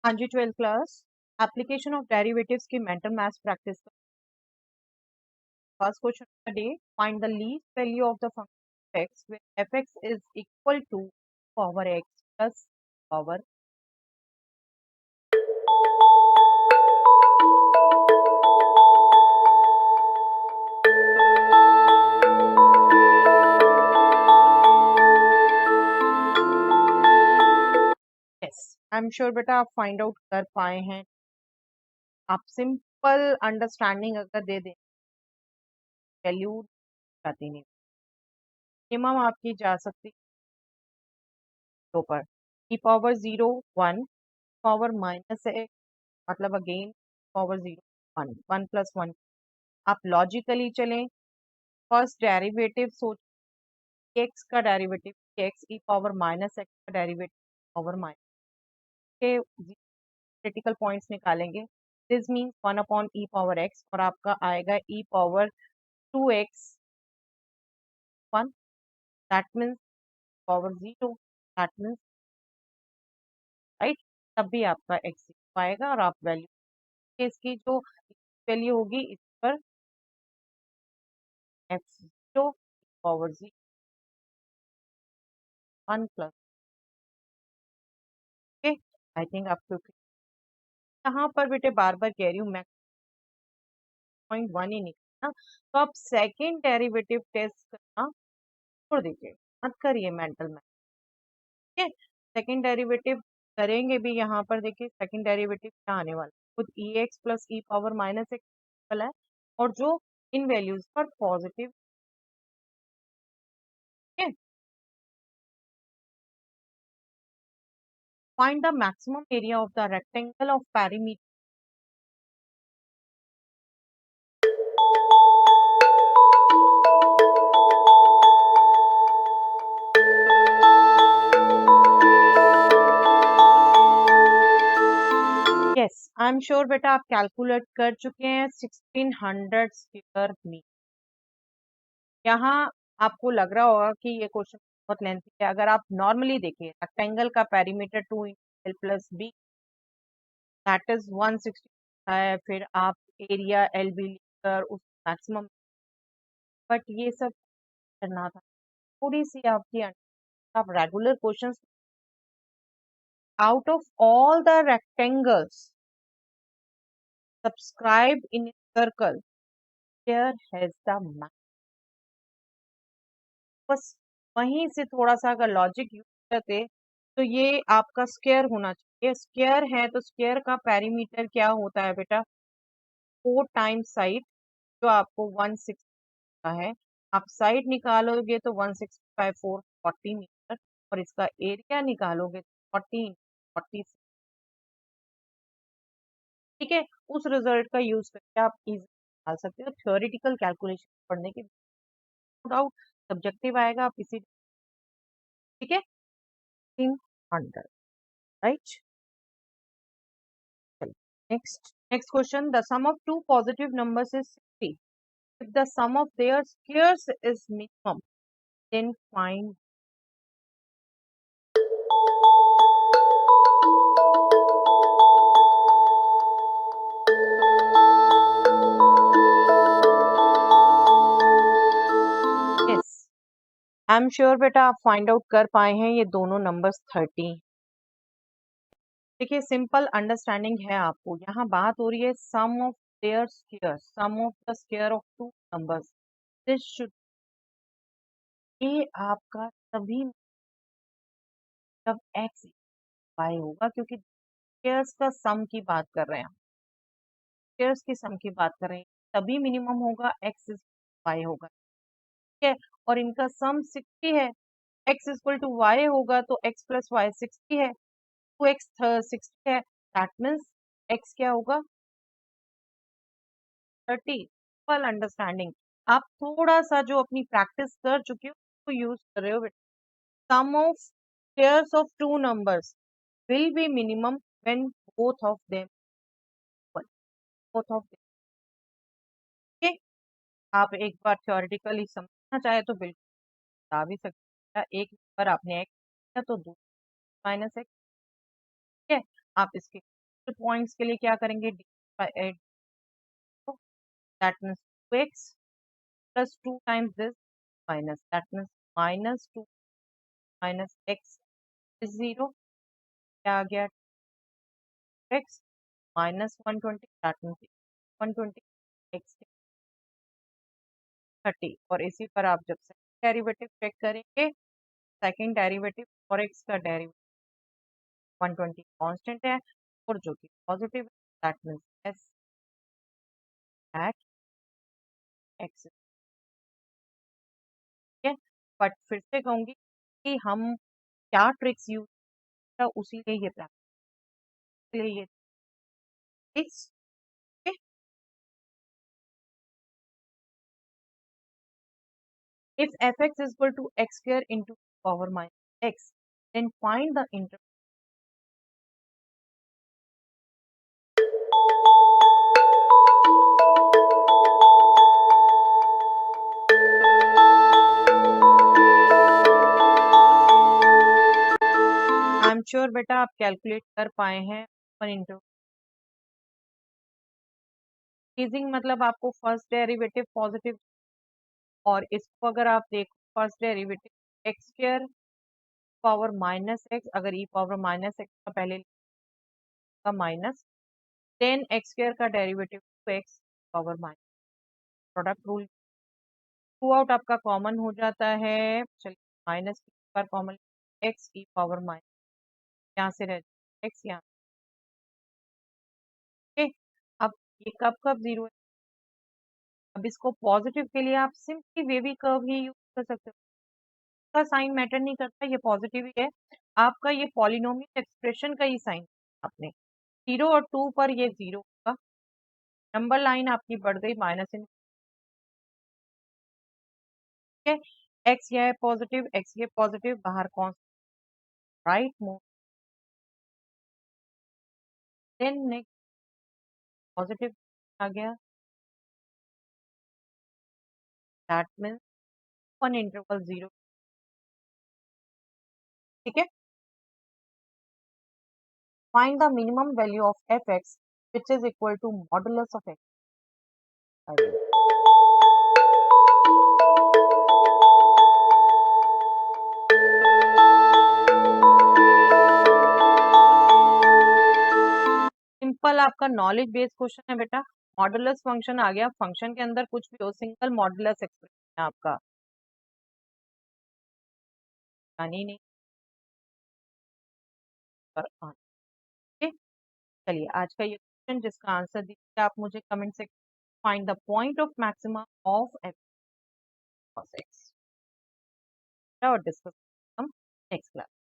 हाँ जी, 12th class application of derivatives की mental maths practice. First question of the day, find the least value of the function x when f) is equal to power x plus power. Yes, I am sure बेटा आप find out कर पाए हैं। आप simple understanding अगर दे दें, value जाती नहीं, मिनिमम आपकी जा सकती दो पर e power 0 1 power minus x, मतलब अगेन पावर 0 1 1 प्लस 1। आप लॉजिकली चलें, फर्स्ट डेरिवेटिव सोच, एक्स का derivative x e power minus x का डेरिवेटिव पावर माइनस के क्रिटिकल पॉइंट्स निकालेंगे। This means 1 upon e power x और आपका आएगा e power 2x 1, that means power 0, that means right, तब भी आपका एक्स आएगा और आप वैल्यू इसकी जो वैल्यू होगी इस पर x0 power 0 1 plus. Okay, I think आपको यहाँ पर बेटे बार बार कह रही हूँ मैं 0.1 ही निकलना, तो आप सेकेंड डेरिवेटिव टेस्ट करना छोड़ दीजिए, मत करिए मेंटल मैथ। ठीक है, सेकेंड डेरिवेटिव करेंगे भी यहाँ पर देखिए सेकेंड डेरिवेटिव क्या आने वाला है, खुद ई एक्स प्लस ई पावर माइनस एक्स वाला है और जो इन वैल्यूज पर पॉजिटिव है। Find the maximum area of the rectangle of perimeter. Yes, I am sure बेटा आप कैलकुलेट कर चुके हैं 1600 स्क्वायर मीटर। यहाँ आपको लग रहा होगा कि ये क्वेश्चन बहुत लेंथी है। अगर आप नॉर्मली देखिए रेक्टेंगल का perimeter 2 l plus b that is 160 है, फिर आप एरिया एल बी लेकर उस मैक्सिमम, बट ये सब करना था थोड़ी सी आपकी आप regular questions out of all the rectangles subscribe in circle here has the max. बस वहीं से थोड़ा सा अगर लॉजिक यूज करते तो ये आपका स्क्वायर होना चाहिए। स्क्वायर है तो स्क्वायर का पेरीमीटर क्या होता है बेटा, 4 टाइम्स साइड, जो आपको 160 का है। आप साइड निकालोगे तो 165 440 मीटर और इसका एरिया निकालोगे 40 ठीक है। उस रिजल्ट का यूज करके आप इजी निकाल सकते हो। थ्योरेटिकल कैलकुलेशन पढ़ने के नो डाउट सब्जेक्टिव आएगा आप इसी, ठीक है, 300 right. Next question. The sum of two positive numbers is 60. If the sum of their squares is minimum, then find. Yes, I am sure बेटा आप फाइंड आउट कर पाए हैं ये दोनों नंबर्स 30। देखिए सिंपल अंडरस्टैंडिंग है आपको, यहाँ बात हो रही है sum of their square, sum of the square of two numbers. This should, ये आपका तभी जब एक्स वाई होगा, क्योंकि स्क्वायर्स का सम की बात कर रहे हैं, स्क्वायर्स की सम की बात कर रहे हैं, तभी मिनिमम होगा एक्स इज वाई होगा। ठीक है, और इनका सम 60 है, एक्स इक्वल टू वाई होगा तो एक्स प्लस वाई 60 है, 2x 60 है, दैट मीन्स एक्स क्या होगा 30। फुल अंडरस्टैंडिंग, आप थोड़ा सा जो अपनी प्रैक्टिस कर चुके हो उसको यूज कर रहे हो। Sum of pairs of two numbers will be minimum when both of them equal, both of them. ठीक है, आप एक बार थ्योरेटिकली समझना चाहे तो बिल्कुल बता भी सकते हैं। एक नंबर आपने एक्स किया तो दो माइनस एक्स, ठीक है, आप इसके पॉइंट्स के लिए क्या करेंगे, that means 2x plus 2 times this minus, that means minus 2 minus x is 0, क्या आ गया, x minus 120, that means 120 x 30। और इसी पर आप जब सेकंड डेरिवेटिव चेक करेंगे, सेकंड डेरिवेटिव और x का डेरिवेटिव 120 कांस्टेंट है और जो कि पॉजिटिव है, that means s at x, ठीक है। बट फिर से कहूंगी कि हम क्या ट्रिक्स यूज किया, उसी लिए ये प्रैक्टिस के लिए ये tricks. If fx is equal to x square into power minus x, then find the interval. I am sure बेटा आप कैलकुलेट कर पाए हैं पर इंटरवल। टीजिंग मतलब आपको फर्स्ट डेरिवेटिव पॉजिटिव, और इसको अगर आप देखो first derivative x square power minus x, अगर ई पावर माइनस एक्स का पहले का माइनस, देन एक्स स्क्वायर का derivative two x power minus, product rule two out आपका कॉमन हो जाता है। चलिए माइनस पर common, x e power minus यहाँ से रह एक्स यहाँ, ओके। अब ये कब कब जीरो है, अब इसको पॉजिटिव के लिए आप सिंपली वेवी कर्व ही यूज कर सकते हो, का साइन मैटर नहीं करता, ये पॉजिटिव ही है आपका, ये पॉलिनोमियल एक्सप्रेशन का ही साइन आपने 0 और 2 पर ये 0 होगा, नंबर लाइन आपकी बढ़ गई माइनस इन, ठीक है। एक्स ये है पॉजिटिव, एक्स ये पॉजिटिव, बाहर कौन, right move, then next positive आ गया, दैट मीन्स वन इंटरवल 0, ठीक है। Find the minimum value of f x which is equal to modulus of x. Simple आपका नॉलेज बेस्ड क्वेश्चन है बेटा, मॉडुलस फंक्शन आ गया, फंक्शन के अंदर कुछ भी हो, सिंगल मॉडुलस एक्सप्रेशन है आपका, यानी नहीं पर ठीक है। चलिए आज का ये क्वेश्चन जिसका आंसर दीजिए आप मुझे कमेंट से, find the point of maximum of f x, और डिस्कस हम नेक्स्ट क्लास।